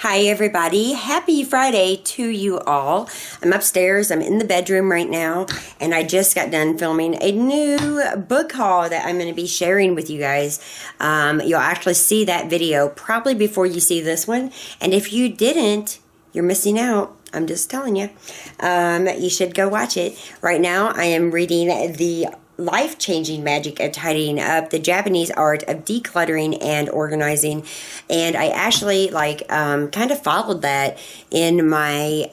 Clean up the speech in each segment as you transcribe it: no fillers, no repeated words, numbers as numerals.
Hi everybody, happy Friday to you all. I'm upstairs, I'm in the bedroom right now, and I just got done filming a new book haul that I'm going to be sharing with you guys. You'll actually see that video probably before you see this one, and if you didn't, you're missing out. I'm just telling you. You should go watch it. Right now I am reading the life-changing magic of tidying up, the Japanese art of decluttering and organizing, and I actually kind of followed that in my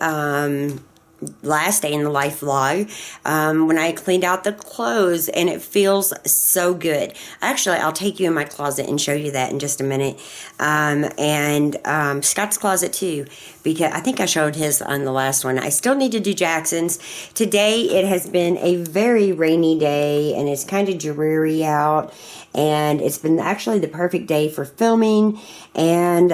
last day in the life vlog when I cleaned out the clothes, and it feels so good. Actually, I'll take you in my closet and show you that in just a minute, and Scott's closet too, because I think I showed his on the last one. I still need to do Jackson's. Today it has been a very rainy day, and it's kind of dreary out, and it's been actually the perfect day for filming, and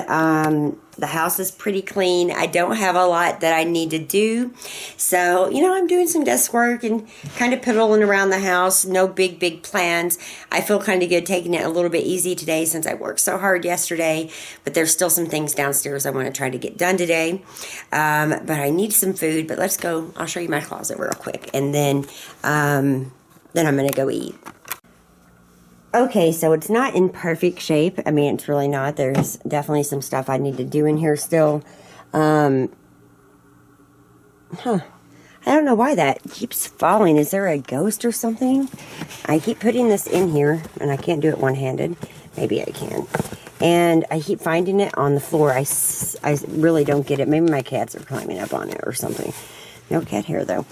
the house is pretty clean. I don't have a lot that I need to do. So, I'm doing some desk work and kind of piddling around the house. No big plans. I feel kind of good taking it a little bit easy today since I worked so hard yesterday. But there's still some things downstairs I want to try to get done today. But I need some food. But let's go. I'll show you my closet real quick. And then I'm going to go eat. Okay, so it's not in perfect shape. I mean, it's really not. There's definitely some stuff I need to do in here still. I don't know why that keeps falling. Is there a ghost or something? I keep putting this in here, and I can't do it one-handed. Maybe I can. And I keep finding it on the floor. I really don't get it. Maybe my cats are climbing up on it or something. No cat hair, though.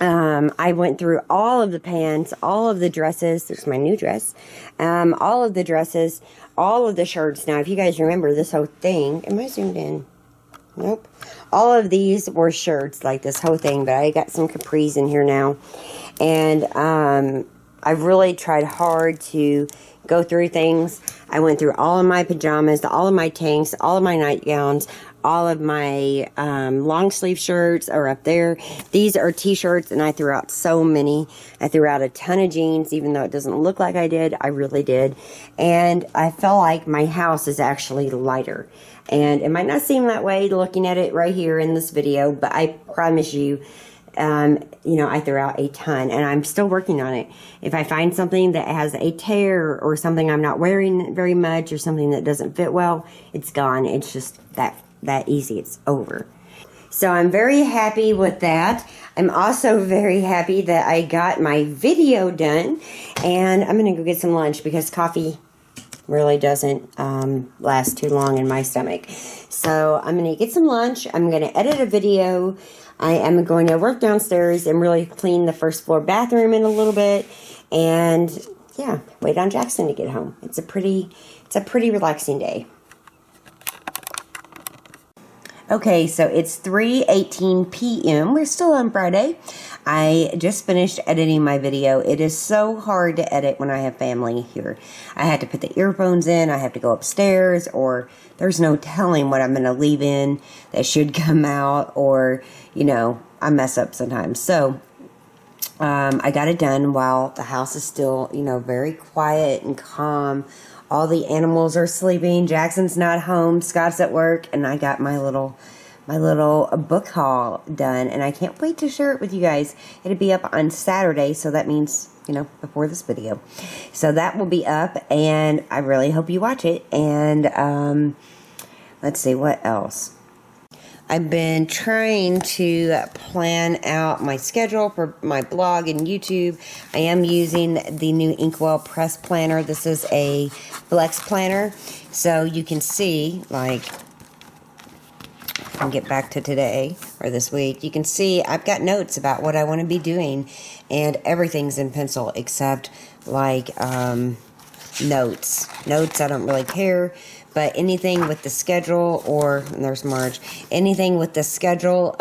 I went through all of the pants, all of the dresses. There's my new dress. All of the dresses, all of the shirts. Now, if you guys remember this whole thing, am I zoomed in? Nope. All of these were shirts, like this whole thing, but I got some capris in here now. And I've really tried hard to go through things. I went through all of my pajamas, all of my tanks, all of my nightgowns. All of my long sleeve shirts are up there. These are t-shirts, and I threw out so many. I threw out a ton of jeans, even though it doesn't look like I did. I really did. And I feel like my house is actually lighter. And it might not seem that way looking at it right here in this video, but I promise you, I threw out a ton, and I'm still working on it. If I find something that has a tear or something I'm not wearing very much or something that doesn't fit well, it's gone. It's just that easy. It's over. So I'm very happy with that. I'm also very happy that I got my video done, and I'm going to go get some lunch because coffee really doesn't last too long in my stomach. So I'm going to get some lunch. I'm going to edit a video. I am going to work downstairs and really clean the first floor bathroom in a little bit, and yeah, wait on Jackson to get home. It's a pretty relaxing day. Okay, so it's 3:18 p.m. We're still on Friday. I just finished editing my video. It is so hard to edit when I have family here. I had to put the earphones in. I have to go upstairs, or there's no telling what I'm going to leave in that should come out, or, I mess up sometimes. So I got it done while the house is still, very quiet and calm. All the animals are sleeping. Jackson's not home. Scott's at work, and I got my little book haul done, and I can't wait to share it with you guys. It'll be up on Saturday, so that means, before this video. So that will be up, and I really hope you watch it. And let's see, what else? I've been trying to plan out my schedule for my blog and YouTube. I am using the new Inkwell Press Planner. This is a Flex Planner. So you can see, I can get back to today or this week. You can see I've got notes about what I want to be doing, and everything's in pencil except notes. Notes, I don't really care. But anything with the schedule, and there's Marge, anything with the schedule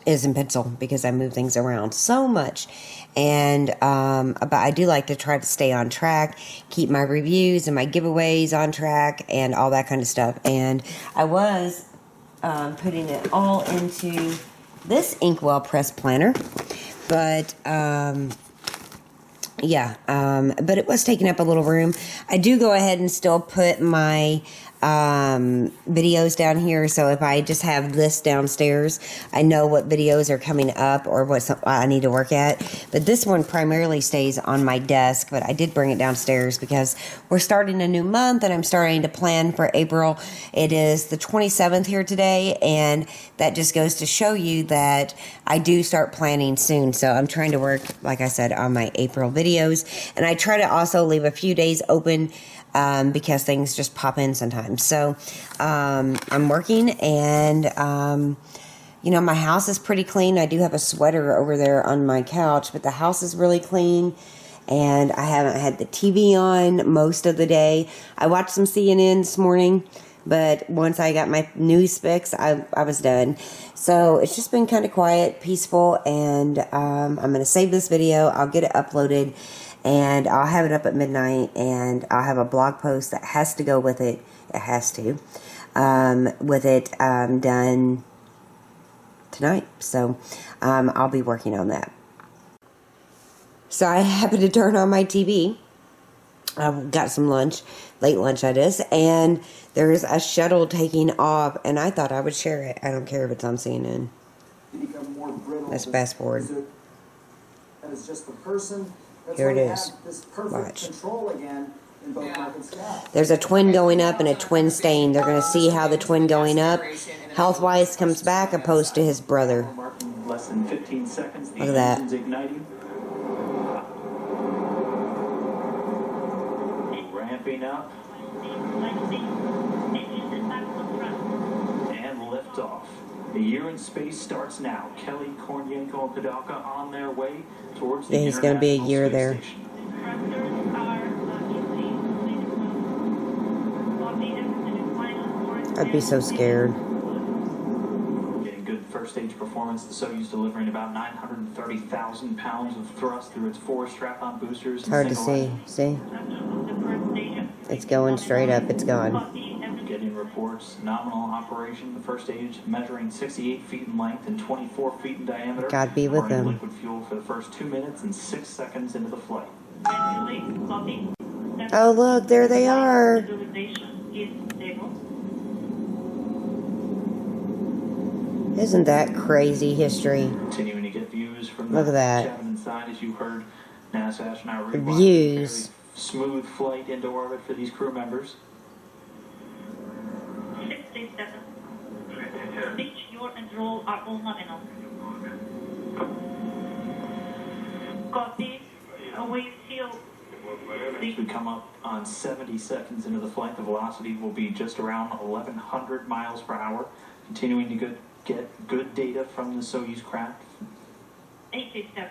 is in pencil because I move things around so much. And but I do like to try to stay on track, keep my reviews and my giveaways on track and all that kind of stuff. And I was putting it all into this Inkwell Press Planner, but yeah, but it was taking up a little room. I do go ahead and still put my videos down here, so if I just have this downstairs, I know what videos are coming up or what I need to work at. But this one primarily stays on my desk, but I did bring it downstairs because we're starting a new month and I'm starting to plan for April. It is the 27th here today, and that just goes to show you that I do start planning soon. So I'm trying to work, like I said, on my April videos, and I try to also leave a few days open because things just pop in sometimes. So I'm working, and you know, my house is pretty clean. I do have a sweater over there on my couch, but the house is really clean, and I haven't had the TV on most of the day. I watched some CNN this morning, but once I got my news fix, I was done. So it's just been kind of quiet, peaceful, and I'm going to save this video. I'll get it uploaded, and I'll have it up at midnight, and I'll have a blog post that has to go with it. It has to. With it done tonight. So I'll be working on that. So I happened to turn on my TV. I got some lunch, late lunch that is, and there's a shuttle taking off, and I thought I would share it. I don't care if it's on CNN. Let's fast forward. Here it is. Watch. There's a twin going up and a twin staying. They're going to see how the twin going up, health-wise, comes back opposed to his brother. Look at that. Ramping up. And lift off. The year in space starts now. Kelly, Kornienko, and Padalka on their way towards the he's going to be a year there. Station. I'd be so scared. Getting good first stage performance. The Soyuz delivering about 930,000 pounds of thrust through its 4 strap-on boosters. It's hard to see. See? It's going straight up. It's gone. Getting reports. Nominal operation. The first stage measuring 68 feet in length and 24 feet in diameter. God be with them. Liquid fuel for the first 2 minutes and 6 seconds into the flight. Oh, look. There they are. Isn't that crazy history? Continuing to get views from look at that. cabin inside, as you heard NASA astronaut the views. Smooth flight into orbit for these crew members. 67. Speech, your and roll are all nominal. Copy. We feel. As we come up on 70 seconds into the flight, the velocity will be just around 1,100 miles per hour. Continuing to get good data from the Soyuz craft. 87.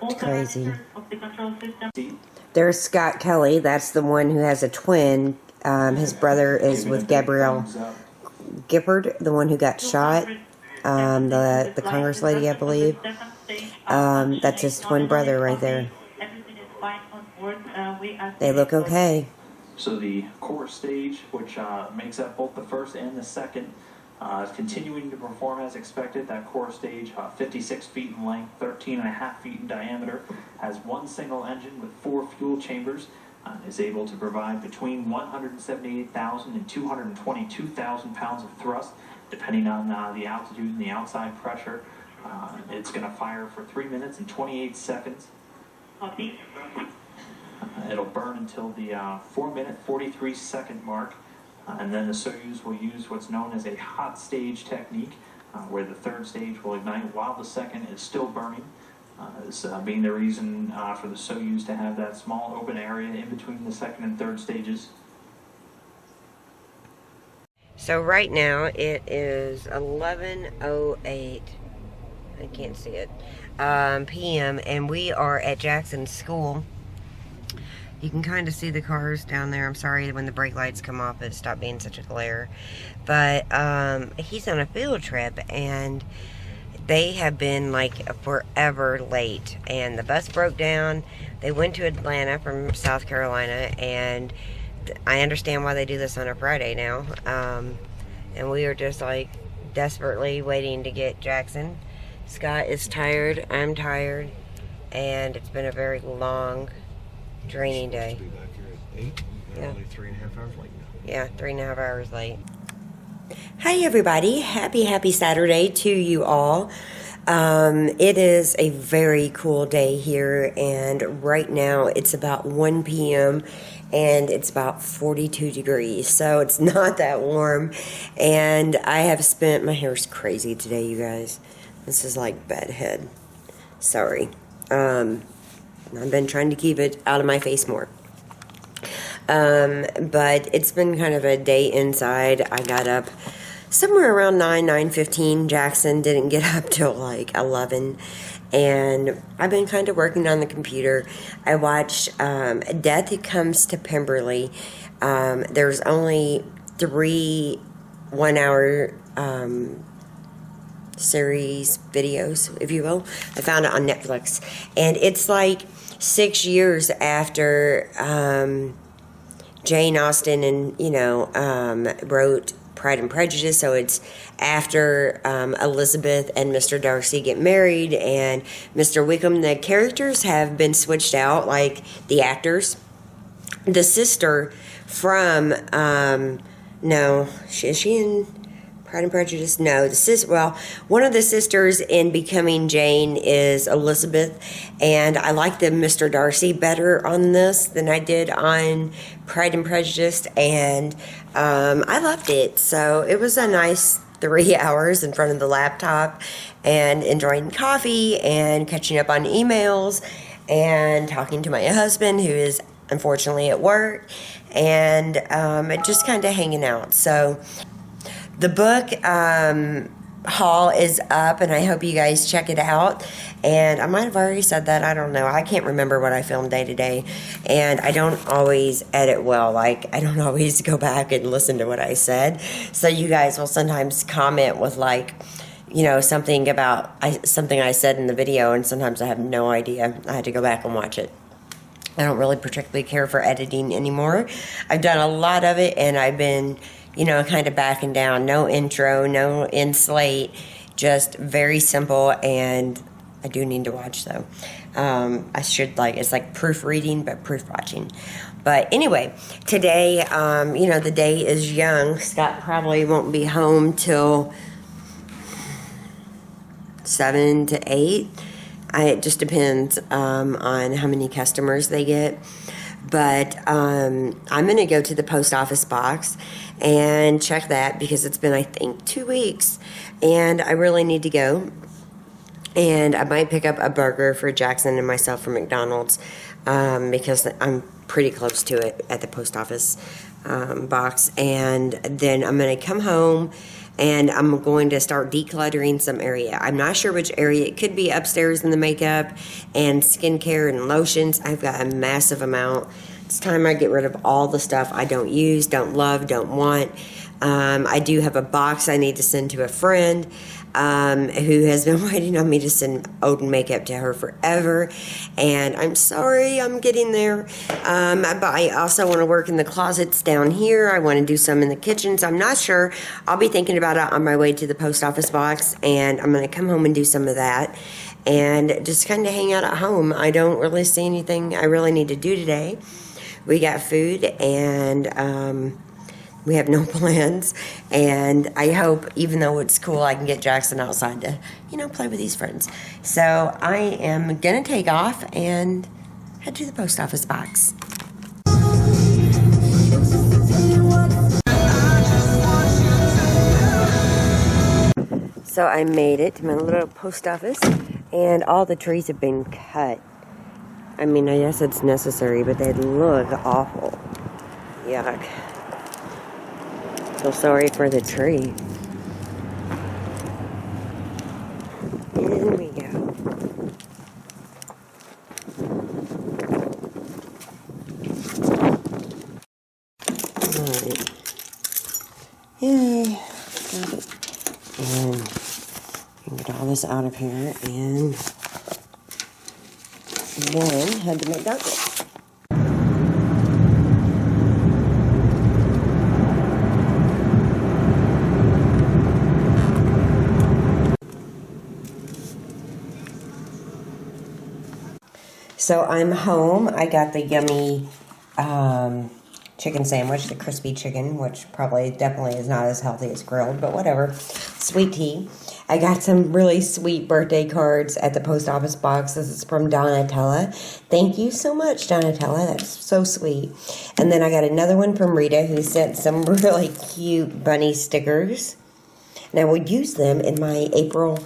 It's crazy. Of the control system. There's Scott Kelly. That's the one who has a twin. His brother is with Gabrielle Gifford, the one who got shot. The Congress lady, I believe. That's his twin brother right there. They look okay. So the core stage, which makes up both the first and the second, is continuing to perform as expected. That core stage, 56 feet in length, 13.5 feet in diameter, has one single engine with 4 fuel chambers, is able to provide between 178,000 and 222,000 pounds of thrust, depending on the altitude and the outside pressure. It's going to fire for 3 minutes and 28 seconds. It'll burn until the 4-minute, 43-second mark. And then the Soyuz will use what's known as a hot stage technique, where the third stage will ignite while the second is still burning. This being the reason for the Soyuz to have that small open area in between the second and third stages. So right now it is 11:08. I can't see it. p.m. and we are at Jackson's school. You can kind of see the cars down there. I'm sorry when the brake lights come off, it stopped being such a glare. But he's on a field trip, and they have been like forever late. And the bus broke down. They went to Atlanta from South Carolina, and I understand why they do this on a Friday now. And we are just like desperately waiting to get Jackson. Scott is tired. I'm tired. and it's been a very long, draining day. Be back here at 8. We're only 3.5 hours late now. Yeah, 3.5 hours late. Hi everybody, happy Saturday to you all. It is a very cool day here, and right now it's about 1 p.m. and it's about 42 degrees, so it's not that warm. And I have spent, my hair's crazy today, you guys. This is like bedhead. Sorry. I've been trying to keep it out of my face more. But it's been kind of a day inside. I got up somewhere around 9:15. Jackson didn't get up till like 11. And I've been kind of working on the computer. I watched Death Comes to Pemberley. There's only 3 1-hour series videos, if you will. I found it on Netflix. And it's like 6 years after Jane Austen and, wrote Pride and Prejudice, so it's after Elizabeth and Mr. Darcy get married, and Mr. Wickham. The characters have been switched out, like the actors. The sister from, is she in Pride and Prejudice? No, one of the sisters in Becoming Jane is Elizabeth, and I like the Mr. Darcy better on this than I did on Pride and Prejudice, and I loved it. So it was a nice 3 hours in front of the laptop and enjoying coffee and catching up on emails and talking to my husband, who is unfortunately at work, and just kind of hanging out. So the book haul is up, and I hope you guys check it out. And I might have already said that. I don't know. I can't remember what I filmed day to day, and I don't always edit well. Like, I don't always go back and listen to what I said. So you guys will sometimes comment with, like, something about something I said in the video, and sometimes I have no idea. I had to go back and watch it. I don't really particularly care for editing anymore. I've done a lot of it, and I've been kind of backing down. No intro, no end slate, just very simple. And I do need to watch, though. I should, it's like proofreading, but proof watching. But anyway, today, the day is young. Scott probably won't be home till 7 to 8. It just depends on how many customers they get. But I'm going to go to the post office box and check that, because it's been, I think, 2 weeks, and I really need to go. And I might pick up a burger for Jackson and myself from McDonald's, because I'm pretty close to it at the post office box. And then I'm going to come home, and I'm going to start decluttering some area. I'm not sure which area. It could be upstairs in the makeup and skincare and lotions. I've got a massive amount. It's time I get rid of all the stuff I don't use, don't love, don't want. I do have a box I need to send to a friend who has been waiting on me to send Odin makeup to her forever. And I'm sorry, I'm getting there. But I also want to work in the closets down here. I want to do some in the kitchen, so I'm not sure. I'll be thinking about it on my way to the post office box, and I'm going to come home and do some of that. And just kind of hang out at home. I don't really see anything I really need to do today. We got food, and we have no plans, and I hope, even though it's cool, I can get Jackson outside to, play with these friends. So I am going to take off and head to the post office box. So I made it to my little post office, and all the trees have been cut. I mean, I guess it's necessary, but they look awful. Yuck. Feel sorry for the tree. In we go. Alright. Yay. Got it. And get all this out of here, and then head to McDonald's. So I'm home. I got the yummy chicken sandwich, the crispy chicken, which definitely is not as healthy as grilled, but whatever. Sweet tea. I got some really sweet birthday cards at the post office box. This is from Donatella. Thank you so much, Donatella. That's so sweet. And then I got another one from Rita, who sent some really cute bunny stickers. And I will use them in my April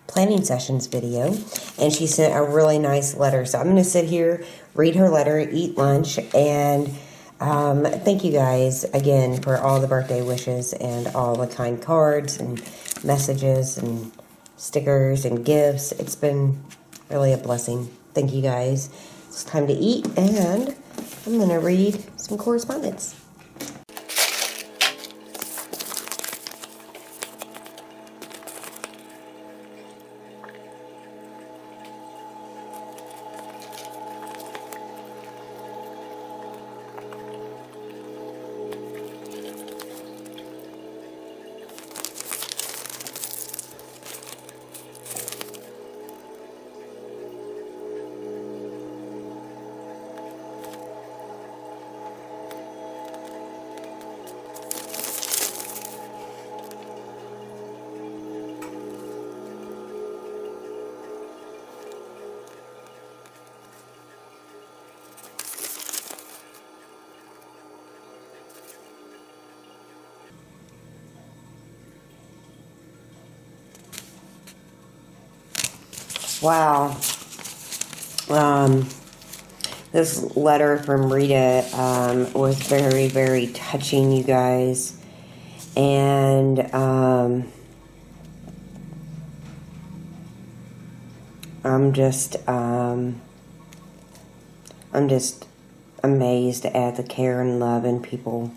planning sessions video. And she sent a really nice letter. So I'm going to sit here, read her letter, eat lunch, and thank you guys again for all the birthday wishes and all the kind cards and messages and stickers and gifts. It's been really a blessing. Thank you guys. It's time to eat, and I'm going to read some correspondence. Wow. This letter from Rita was very, very touching, you guys. And I'm just amazed at the care and love in people.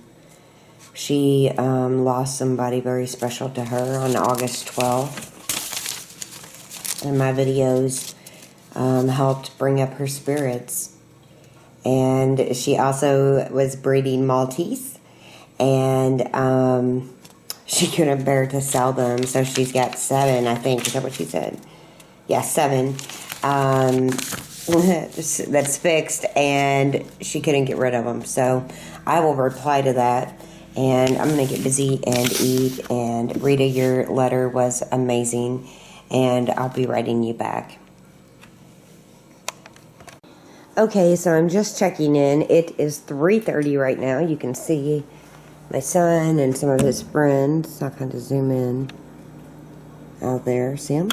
She lost somebody very special to her on August 12th. And my videos helped bring up her spirits. And she also was breeding Maltese. And she couldn't bear to sell them. So she's got 7, I think. Is that what she said? Yeah, 7. That's fixed. And she couldn't get rid of them. So I will reply to that. And I'm going to get busy and eat. And Rita, your letter was amazing. And I'll be writing you back. Okay, so I'm just checking in. It is 3:30 right now. You can see my son and some of his friends. I'll kind of zoom in out there. See him?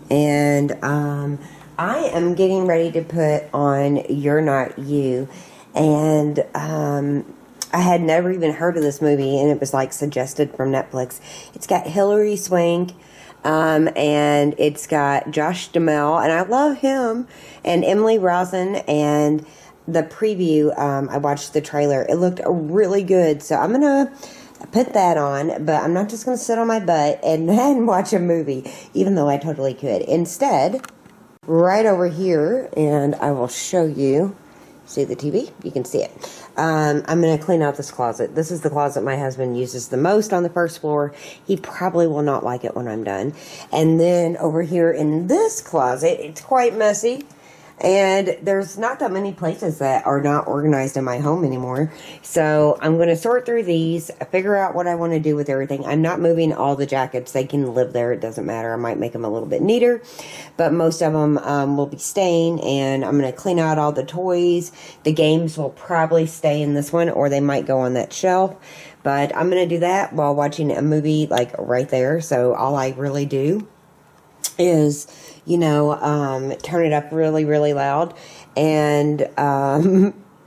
And I am getting ready to put on You're Not You. And I had never even heard of this movie, and it was like suggested from Netflix. It's got Hilary Swank. And it's got Josh Duhamel, and I love him, and Emily Rosen, and the preview, I watched the trailer. It looked really good, so I'm going to put that on, but I'm not just going to sit on my butt and then watch a movie, even though I totally could. Instead, right over here, and I will show you. See the TV? You can see it. I'm going to clean out this closet. This is the closet my husband uses the most on the first floor. He probably will not like it when I'm done. And then over here in this closet, it's quite messy. And there's not that many places that are not organized in my home anymore. So I'm going to sort through these, figure out what I want to do with everything. I'm not moving all the jackets. They can live there. It doesn't matter. I might make them a little bit neater. But most of them will be staying. And I'm going to clean out all the toys. The games will probably stay in this one, or they might go on that shelf. But I'm going to do that while watching a movie like right there. So all I really do is, turn it up really, really loud and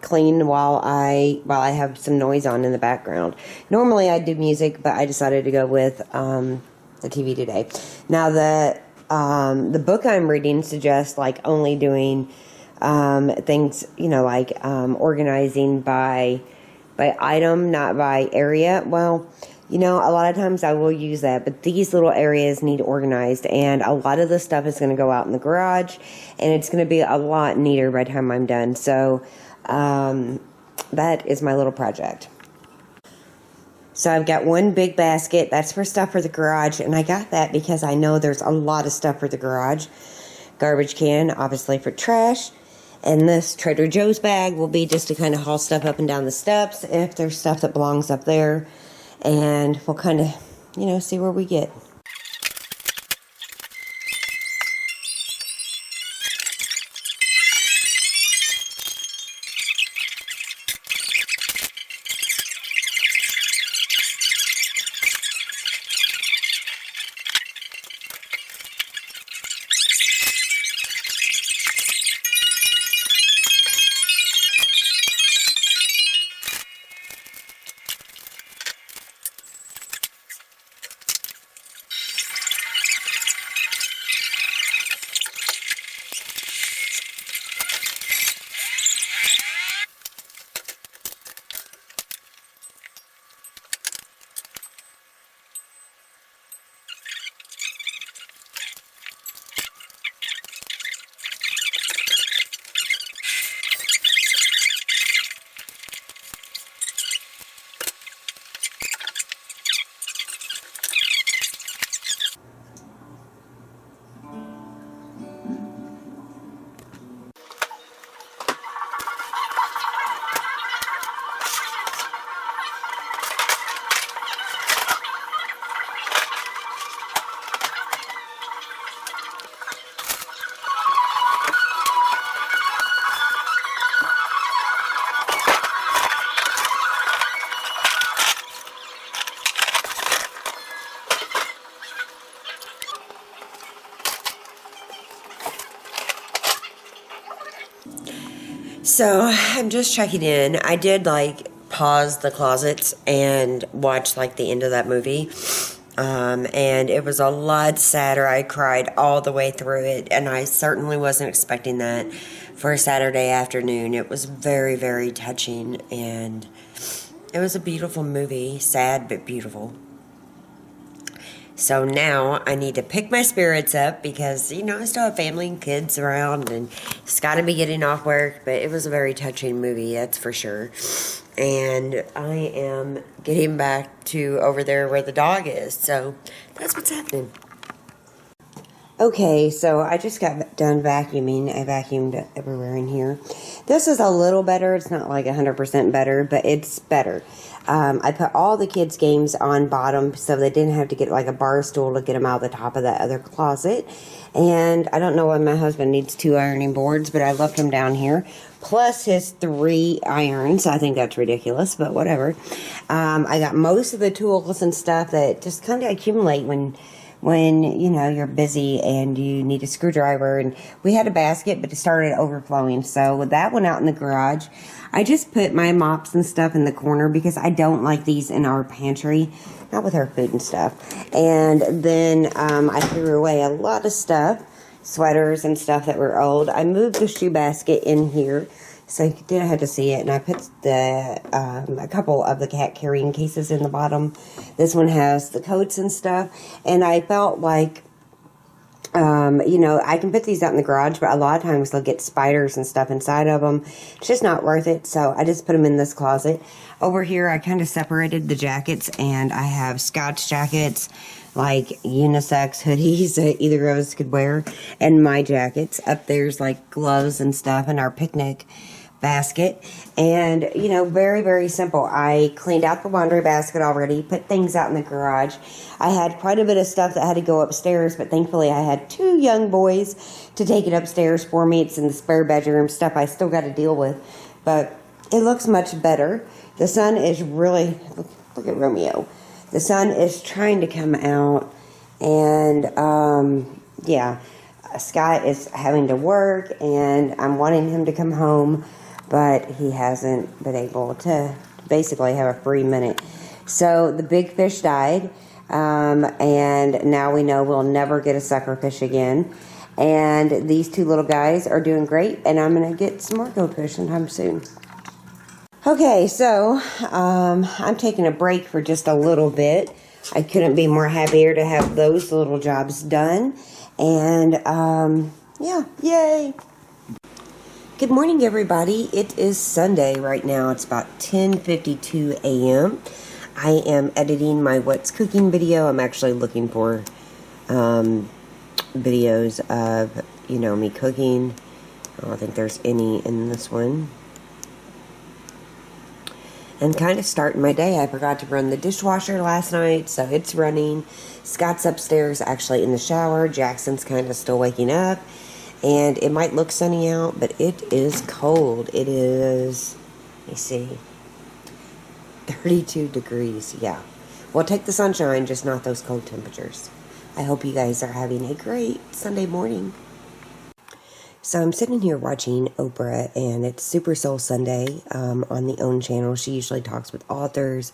clean while I have some noise on in the background. Normally I do music, but I decided to go with the TV today. Now the book I'm reading suggests like only doing things, organizing by item, not by area. Well, a lot of times I will use that, but these little areas need organized, and a lot of the stuff is going to go out in the garage, and it's going to be a lot neater by the time I'm done. So that is my little project. So I've got one big basket. That's for stuff for the garage, and I got that because I know there's a lot of stuff for the garage. garbage can, obviously for trash. And this Trader Joe's bag will be just to kind of haul stuff up and down the steps if there's stuff that belongs up there. And we'll kind of, you know, see where we get. So I'm just checking in. I did like pause the closets and watch like the end of that movie. And it was a lot sadder. I cried all the way through it, and I certainly wasn't expecting that for a Saturday afternoon. It was very, very touching, and it was a beautiful movie. Sad, but beautiful. So now I need to pick my spirits up because, you know, I still have family and kids around, and it's got to be getting off work. But it was a very touching movie, that's for sure. And I am getting back to over there where the dog is. So that's what's happening. Okay, so I just got done vacuuming. I vacuumed everywhere in here. This is a little better. It's not like 100% better, but it's better. I put all the kids' games on bottom so they didn't have to get like a bar stool to get them out the top of that other closet. And I don't know why my husband needs 2 ironing boards, but I left them down here. Plus his 3 irons. I think that's ridiculous, but whatever. I got most of the tools and stuff that just kind of accumulate when you know you're busy and you need a screwdriver. And we had a basket, but it started overflowing, so with that one out in the garage, I just put my mops and stuff in the corner because I don't like these in our pantry, not with our food and stuff. And then I threw away a lot of stuff, sweaters and stuff that were old. I moved the shoe basket in here, so you didn't have to see it. And I put a couple of the cat carrying cases in the bottom. This one has the coats and stuff. And I felt like, you know, I can put these out in the garage, but a lot of times they'll get spiders and stuff inside of them. It's just not worth it. So I just put them in this closet. Over here, I kind of separated the jackets, and I have Scotch jackets, like unisex hoodies that either of us could wear, and my jackets. Up there's like gloves and stuff in our picnic basket. And, you know, very, very simple. I cleaned out the laundry basket already, put things out in the garage. I had quite a bit of stuff that had to go upstairs, but thankfully I had 2 young boys to take it upstairs for me. It's in the spare bedroom, stuff I still got to deal with, but it looks much better. The sun is really, look at Romeo. The sun is trying to come out, and yeah, Scott is having to work, and I'm wanting him to come home, but he hasn't been able to basically have a free minute. So the big fish died, and now we know we'll never get a sucker fish again. And these 2 little guys are doing great, and I'm going to get some more goldfish sometime soon. Okay, so I'm taking a break for just a little bit. I couldn't be more happier to have those little jobs done. And yeah, yay! Good morning, everybody. It is Sunday right now. It's about 10:52 a.m. I am editing my What's Cooking video. I'm actually looking for videos of me cooking. I don't think there's any in this one. And kind of starting my day. I forgot to run the dishwasher last night, so it's running. Scott's upstairs actually in the shower. Jackson's kind of still waking up. And it might look sunny out, but it is cold. It is, let me see, 32 degrees. Yeah. We'll take the sunshine, just not those cold temperatures. I hope you guys are having a great Sunday morning. So I'm sitting here watching Oprah, and it's Super Soul Sunday on the OWN channel. She usually talks with authors,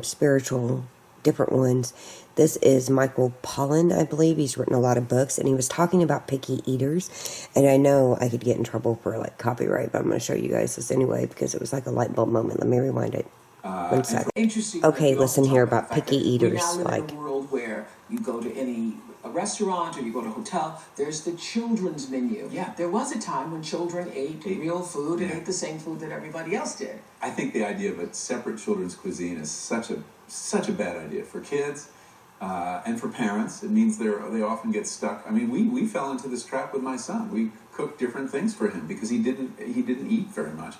spiritual, different ones. This is Michael Pollan, I believe. He's written a lot of books, and he was talking about picky eaters. And I know I could get in trouble for copyright, but I'm going to show you guys this anyway because it was like a light bulb moment. Let me rewind it. 1 second. Okay, listen here about picky eaters. We now live in a world where you go to a restaurant or you go to a hotel, there's the children's menu. Yeah. There was a time when children ate real food and ate the same food that everybody else did. I think the idea of a separate children's cuisine is such a bad idea for kids and for parents. It means they often get stuck. I mean, we fell into this trap with my son. We cooked different things for him because he didn't eat very much.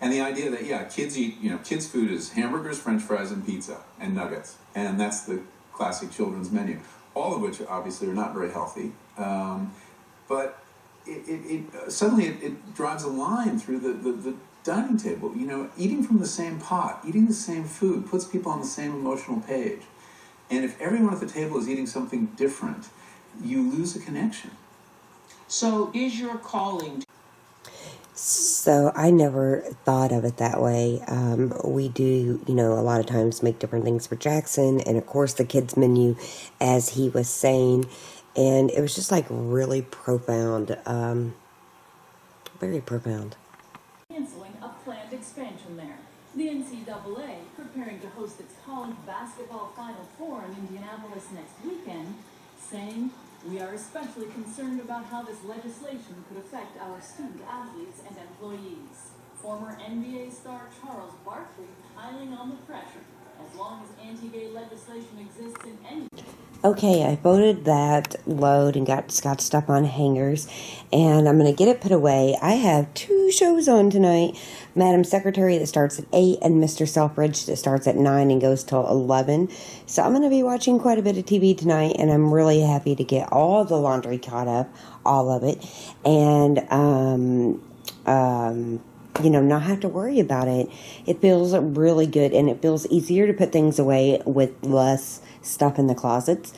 And the idea that kids eat, kids' food is hamburgers, French fries, and pizza and nuggets, and that's the classic children's menu. All of which obviously are not very healthy, but it suddenly drives a line through the dining table. Eating from the same pot, eating the same food, puts people on the same emotional page. And if everyone at the table is eating something different, you lose a connection. So is your calling? So I never thought of it that way. We do, a lot of times make different things for Jackson, and of course the kids menu, as he was saying, and it was just really profound, very profound. Canceling a planned expansion there. The NCAA preparing to host its college basketball Final Four in Indianapolis next weekend, saying, "We are especially concerned about how this legislation could affect our student athletes and employees." Former NBA star Charles Barkley piling on the pressure. As long as anti-gay legislation exists in any... Okay, I voted that load and got Scott stuff on hangers, and I'm going to get it put away. I have 2 shows on tonight. Madam Secretary that starts at 8 and Mr. Selfridge that starts at 9 and goes till 11. So I'm going to be watching quite a bit of TV tonight, and I'm really happy to get all the laundry caught up, all of it, and not have to worry about it. It feels really good, and it feels easier to put things away with less stuff in the closets.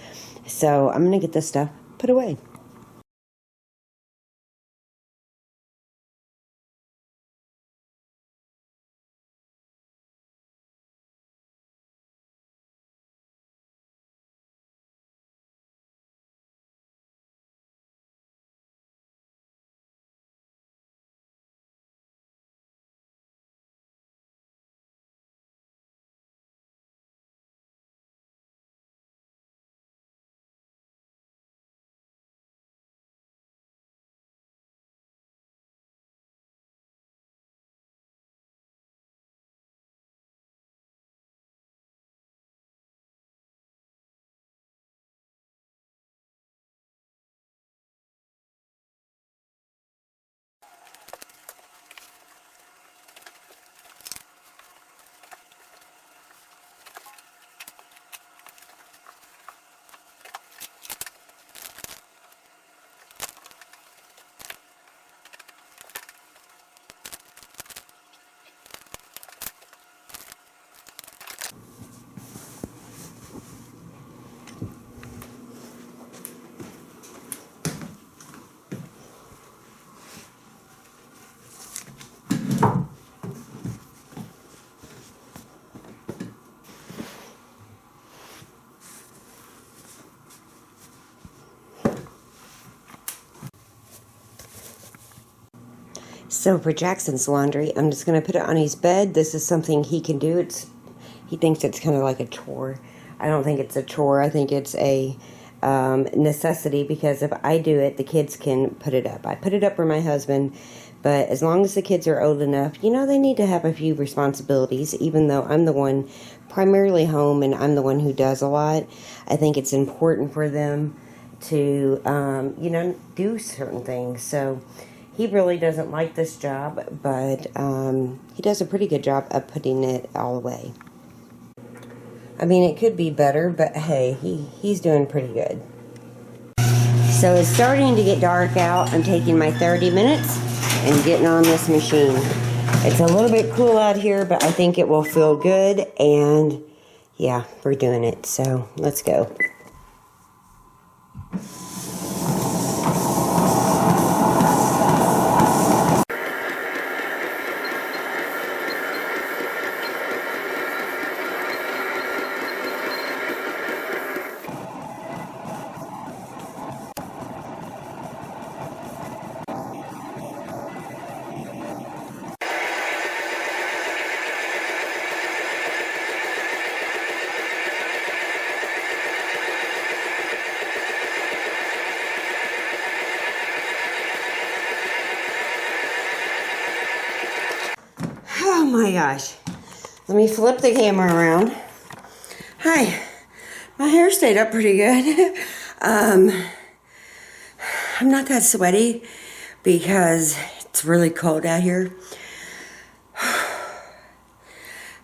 So I'm going to get this stuff put away. So for Jackson's laundry, I'm just going to put it on his bed. This is something he can do. He thinks it's kind of like a chore. I don't think it's a chore. I think it's a necessity, because if I do it, the kids can put it up. I put it up for my husband, but as long as the kids are old enough, they need to have a few responsibilities, even though I'm the one primarily home and I'm the one who does a lot. I think it's important for them to, do certain things. So he really doesn't like this job, but he does a pretty good job of putting it all away. I mean, it could be better, but hey, he's doing pretty good. So it's starting to get dark out. I'm taking my 30 minutes and getting on this machine. It's a little bit cool out here, but I think it will feel good. And yeah, we're doing it. So let's go. Oh my gosh. Let me flip the camera around. Hi. My hair stayed up pretty good. I'm not that sweaty because it's really cold out here.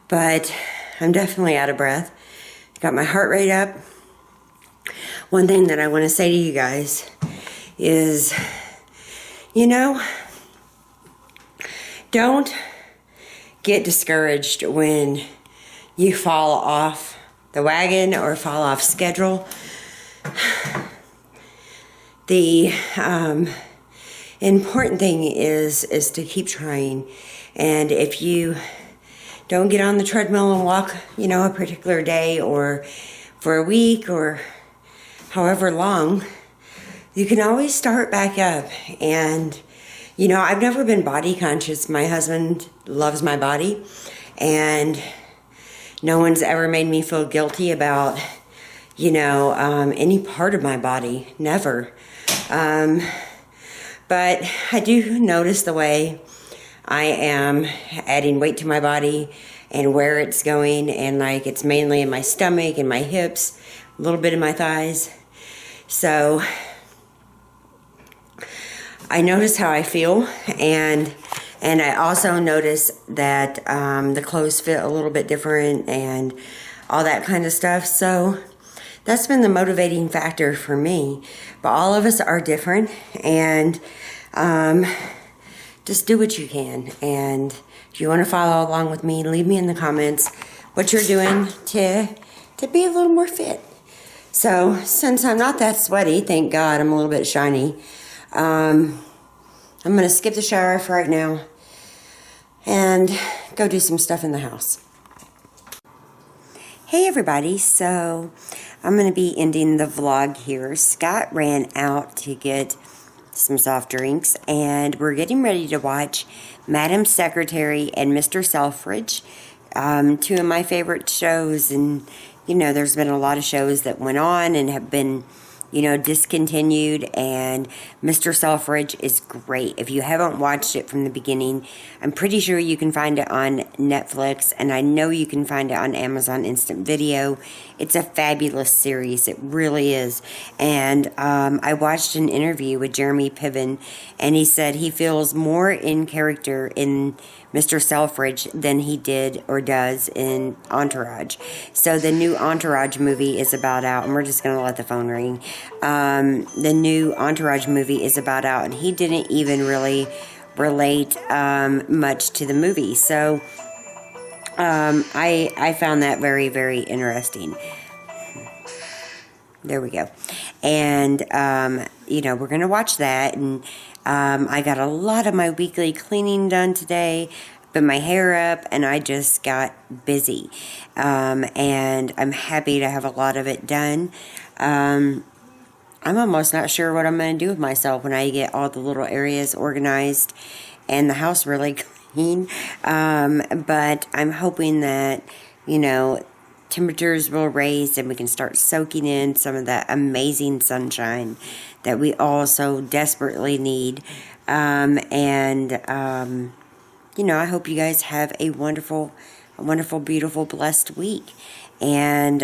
But I'm definitely out of breath. Got my heart rate up. One thing that I want to say to you guys is, don't get discouraged when you fall off the wagon or fall off schedule. The important thing is to keep trying. And if you don't get on the treadmill and walk, a particular day or for a week or however long, you can always start back up. And I've never been body conscious. My husband loves my body, and no one's ever made me feel guilty about, any part of my body. Never. But I do notice the way I am adding weight to my body and where it's going, and it's mainly in my stomach and my hips, a little bit in my thighs. So I notice how I feel, and I also notice that the clothes fit a little bit different and all that kind of stuff. So that's been the motivating factor for me. But all of us are different, and just do what you can. And if you want to follow along with me, leave me in the comments what you're doing to be a little more fit. So since I'm not that sweaty, thank God, I'm a little bit shiny. I'm going to skip the shower for right now and go do some stuff in the house. Hey everybody, so I'm going to be ending the vlog here. Scott ran out to get some soft drinks, and we're getting ready to watch Madam Secretary and Mr. Selfridge, two of my favorite shows. And there's been a lot of shows that went on and have been discontinued, and Mr. Selfridge is great. If you haven't watched it from the beginning, I'm pretty sure you can find it on Netflix, and I know you can find it on Amazon Instant Video. It's a fabulous series. It really is. And I watched an interview with Jeremy Piven, and he said he feels more in character in Mr. Selfridge than he did or does in Entourage. So the new Entourage movie is about out, and we're just going to let the phone ring. The new Entourage movie is about out, and he didn't even really relate much to the movie. So I found that very, very interesting. There we go. And, we're going to watch that. And I got a lot of my weekly cleaning done today, put my hair up, and I just got busy. And I'm happy to have a lot of it done. I'm almost not sure what I'm going to do with myself when I get all the little areas organized and the house really clean. But I'm hoping that, temperatures will raise and we can start soaking in some of that amazing sunshine that we all so desperately need. I hope you guys have a wonderful a wonderful, beautiful, blessed week. And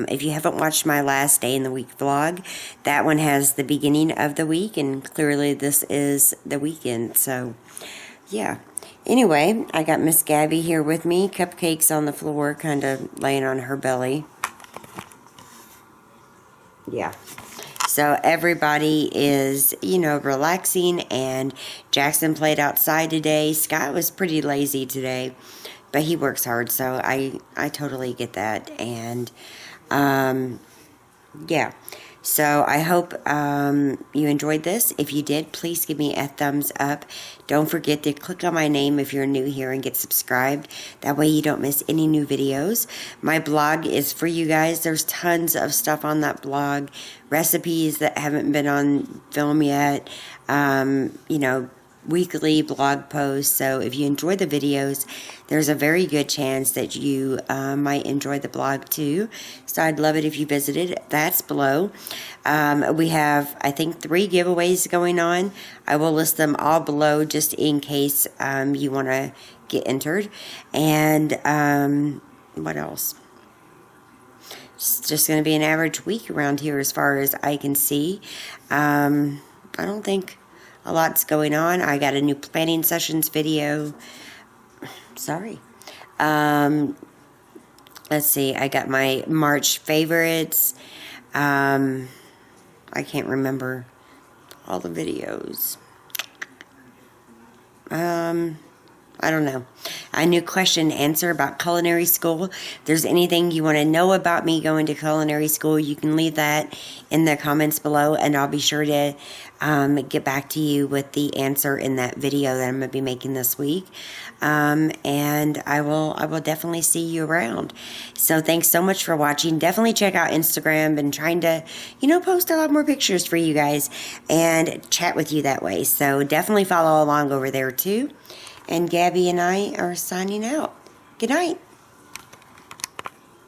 if you haven't watched my last day in the week vlog, that one has the beginning of the week, and clearly this is the weekend. So, yeah. Anyway, I got Miss Gabby here with me, cupcakes on the floor, kind of laying on her belly. Yeah. So everybody is, you know, relaxing, and Jackson played outside today. Scott was pretty lazy today, but he works hard, so I totally get that. And yeah, so I hope you enjoyed this. If you did, please give me a thumbs up. Don't forget to click on my name if you're new here and get subscribed. That way you don't miss any new videos. My blog is for you guys. There's tons of stuff on that blog. Recipes that haven't been on film yet. You know, weekly blog posts. So if you enjoy the videos, there's a very good chance that you might enjoy the blog too. So I'd love it if you visited. That's below. We have, I think, 3 giveaways going on. I will list them all below just in case you want to get entered. And what else? It's just going to be an average week around here as far as I can see. I don't think a lot's going on. I got a new planning sessions video. Sorry. Let's see. I got my March favorites. I can't remember all the videos. I don't know. A new question and answer about culinary school. If there's anything you want to know about me going to culinary school, you can leave that in the comments below, and I'll be sure to get back to you with the answer in that video that I'm going to be making this week. And I will definitely see you around. So thanks so much for watching. Definitely check out Instagram. Been trying to, you know, post a lot more pictures for you guys and chat with you that way. So definitely follow along over there too. And Gabby and I are signing out. Good night.